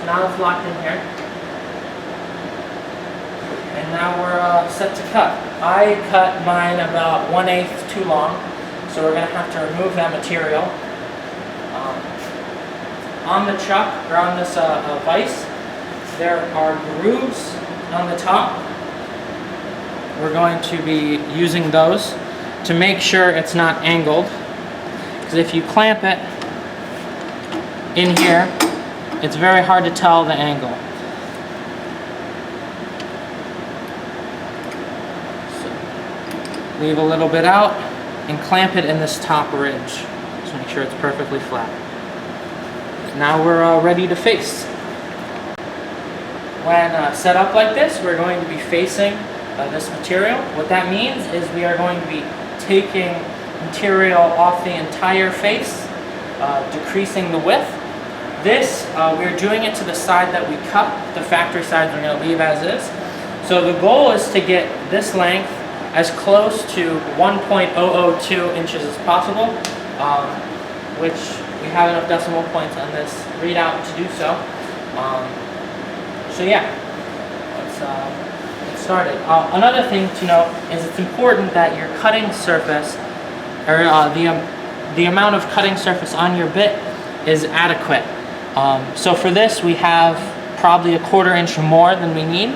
now it's locked in here. And now we're set to cut. I cut mine about 1/8 too long, so we're going to have to remove that material. On the chuck, or on this vise, there are grooves on the top. We're going to be using those to make sure it's not angled, because if you clamp it in here, it's very hard to tell the angle. So, leave a little bit out and clamp it in this top ridge. Just make sure it's perfectly flat. Now we're ready to face. When set up like this, we're going to be facing this material. What that means is we are going to be taking material off the entire face, decreasing the width. This, we're doing it to the side that we cut. The factory sides we're going to leave as is. So the goal is to get this length as close to 1.002 inches as possible, which we have enough decimal points on this readout to do so. So yeah, let's get started. Another thing to note is it's important that your cutting surface, or the amount of cutting surface on your bit is adequate. So for this we have probably 1/4 inch more than we need.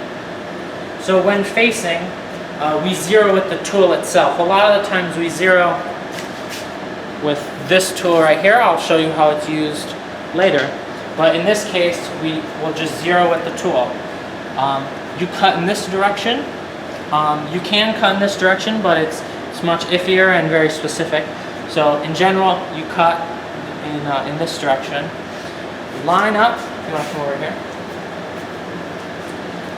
So when facing, we zero with the tool itself. A lot of the times we zero with this tool right here. I'll show you how it's used later. But in this case, we will just zero with the tool. You cut in this direction. You can cut in this direction, but it's much iffier and very specific. So in general, you cut in this direction. Line up. You want to come over here?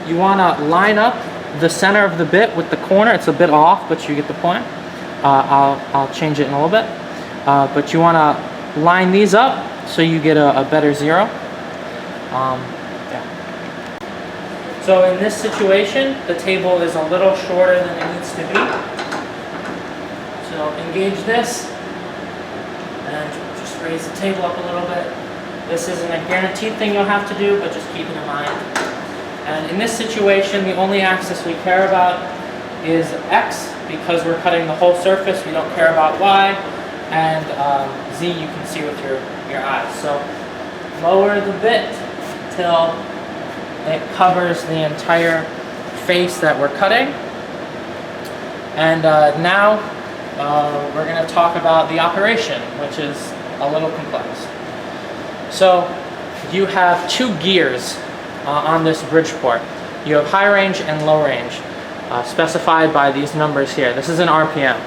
You want to line up the center of the bit with the corner. It's a bit off, but you get the point. I'll change it in a little bit. But you want to line these up so you get a better zero. Yeah. So in this situation, the table is a little shorter than it needs to be. So engage this and just raise the table up a little bit. This isn't a guaranteed thing you'll have to do, but just keep it in mind. And in this situation, the only axis we care about is X, because we're cutting the whole surface. We don't care about Y. And Z you can see with your eyes. So lower the bit till it covers the entire face that we're cutting. And now we're going to talk about the operation, which is a little complex. So you have 2 gears on this Bridgeport. You have high range and low range, specified by these numbers here. This is an RPM.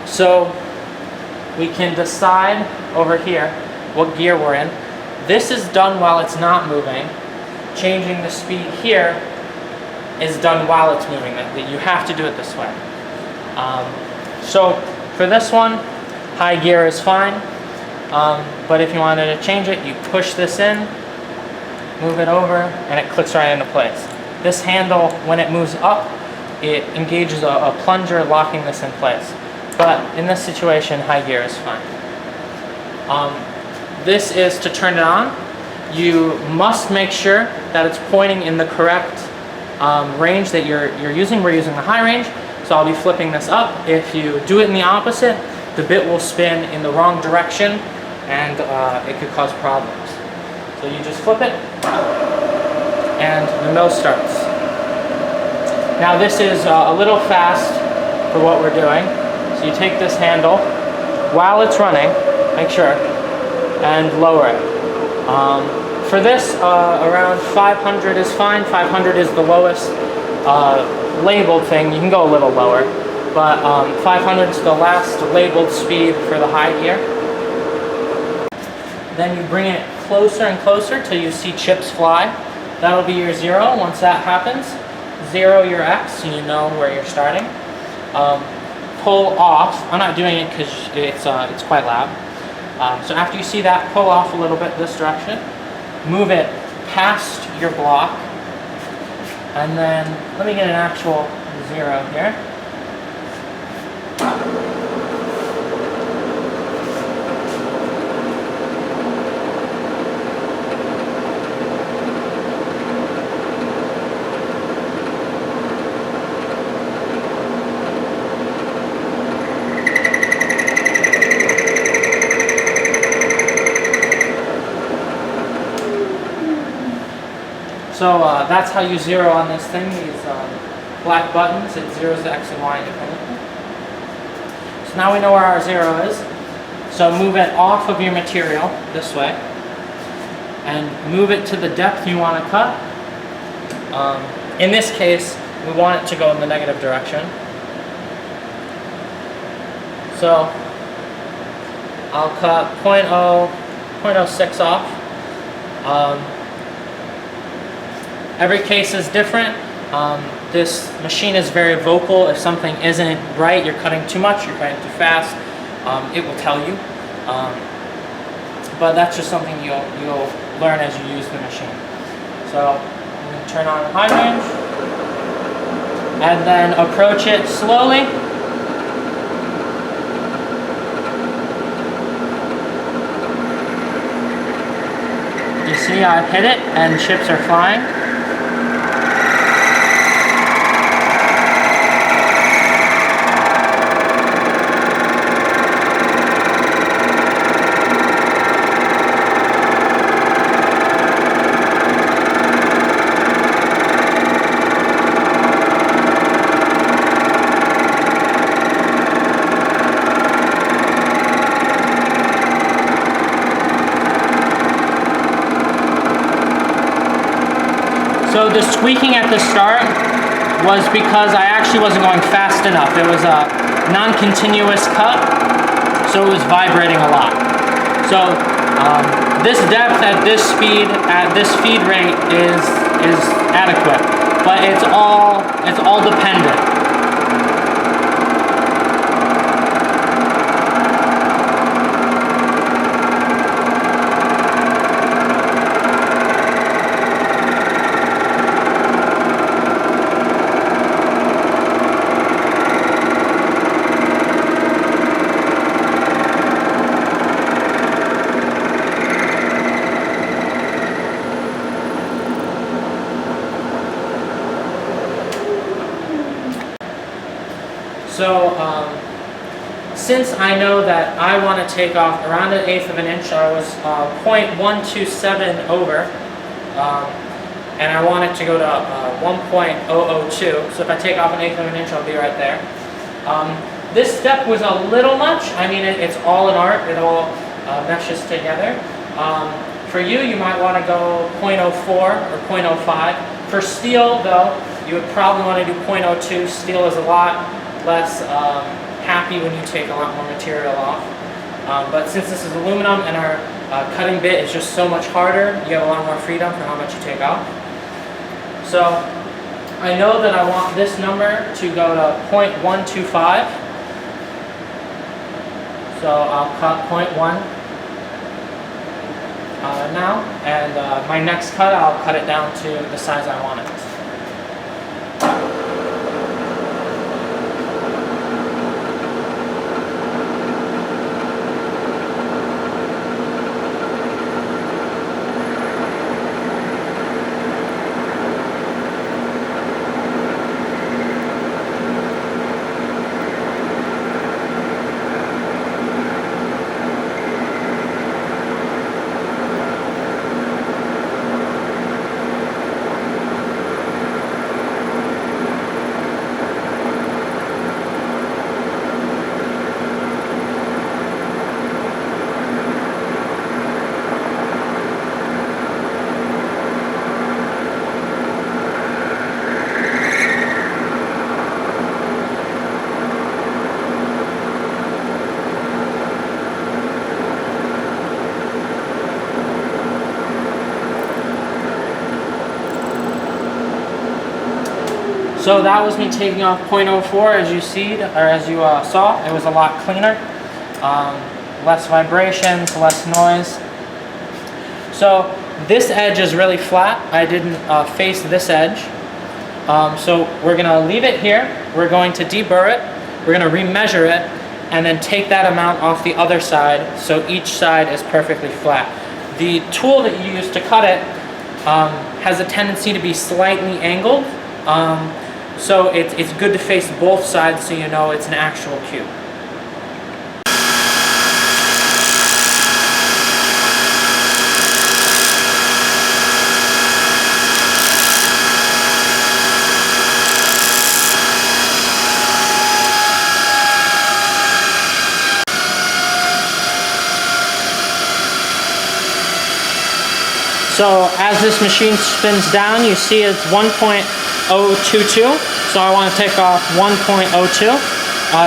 So we can decide over here what gear we're in. This is done while it's not moving. Changing the speed here is done while it's moving. You have to do it this way. So for this one, high gear is fine. But if you wanted to change it, you push this in, move it over, and it clicks right into place. This handle, when it moves up, it engages a plunger locking this in place. But in this situation, high gear is fine. This is to turn it on. You must make sure that it's pointing in the correct range that you're using. We're using the high range, so I'll be flipping this up. If you do it in the opposite, the bit will spin in the wrong direction, and it could cause problems. So you just flip it, and the mill starts. Now this is a little fast for what we're doing. So you take this handle while it's running, make sure, and lower it. For this, around 500 is fine. 500 is the lowest labeled thing. You can go a little lower, but 500 is the last labeled speed for the high gear. Then you bring it closer and closer till you see chips fly. That'll be your 0. Once that happens, 0 your X, so you know where you're starting. Pull off. I'm not doing it because it's quite loud. So after you see that, pull off a little bit this direction. Move it past your block. And then, let me get an actual 0 here. So that's how you zero on this thing. These black buttons, it zeroes the X and Y independently. So now we know where our zero is. So move it off of your material this way and move it to the depth you want to cut. In this case, we want it to go in the negative direction. So I'll cut 0.06 off. Every case is different. This machine is very vocal. If something isn't right, you're cutting too much, you're cutting too fast, it will tell you. But that's just something you'll learn as you use the machine. So I'm going to turn on high range and then approach it slowly. You see I've hit it and chips are flying. So the squeaking at the start was because I actually wasn't going fast enough. It was a non-continuous cut, so it was vibrating a lot. So this depth at this speed, at this feed rate is adequate, but it's all dependent. So since I know that I want to take off around 1/8 of an inch, I was 0.127 over, and I want it to go to 1.002. So if I take off 1/8 of an inch, I'll be right there. This step was a little much. I mean, it's all an art. It all meshes together. For you, you might want to go 0.04 or 0.05. For steel, though, you would probably want to do 0.02. Steel is a lot less happy when you take a lot more material off. But since this is aluminum and our cutting bit is just so much harder, you have a lot more freedom for how much you take off. So I know that I want this number to go to 0.125. So I'll cut 0.1 now, and my next cut I'll cut it down to the size I want it. So that was me taking off 0.04, as you see, or as you saw. It was a lot cleaner, less vibrations, less noise. So this edge is really flat. I didn't face this edge. So we're gonna leave it here. We're going to deburr it. We're gonna remeasure it, and then take that amount off the other side, so each side is perfectly flat. The tool that you use to cut it has a tendency to be slightly angled. So it's good to face both sides so you know it's an actual cube. So as this machine spins down, you see it's 1.022. So I want to take off 1.02.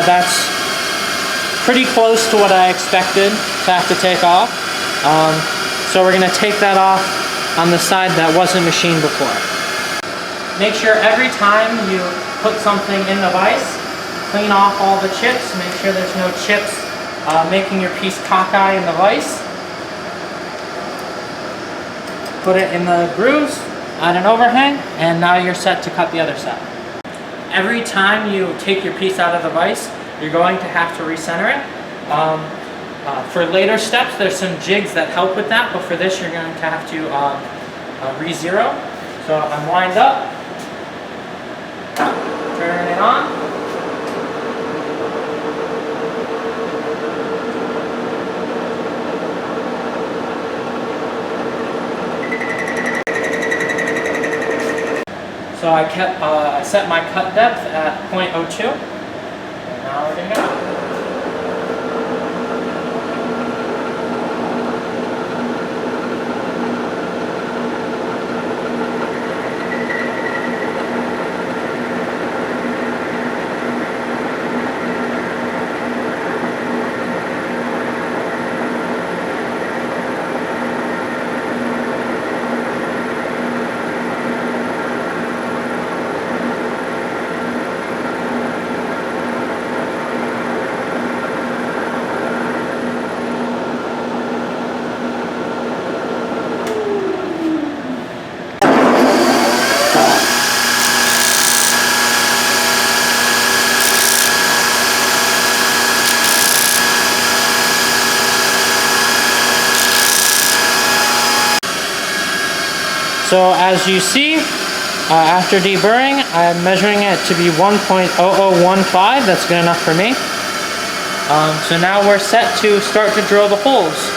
That's pretty close to what I expected to have to take off. So we're going to take that off on the side that wasn't machined before. Make sure every time you put something in the vise, clean off all the chips. Make sure there's no chips making your piece cockeye in the vise. Put it in the grooves, add an overhang, and now you're set to cut the other side. Every time you take your piece out of the vise, you're going to have to recenter it. For later steps, there's some jigs that help with that, but for this, you're going to have to re-zero. So I'm lined up, turn it on. So I set my cut depth at 0.02. And now we're gonna go. So as you see, after deburring, I'm measuring it to be 1.0015. That's good enough for me. So now we're set to start to drill the holes.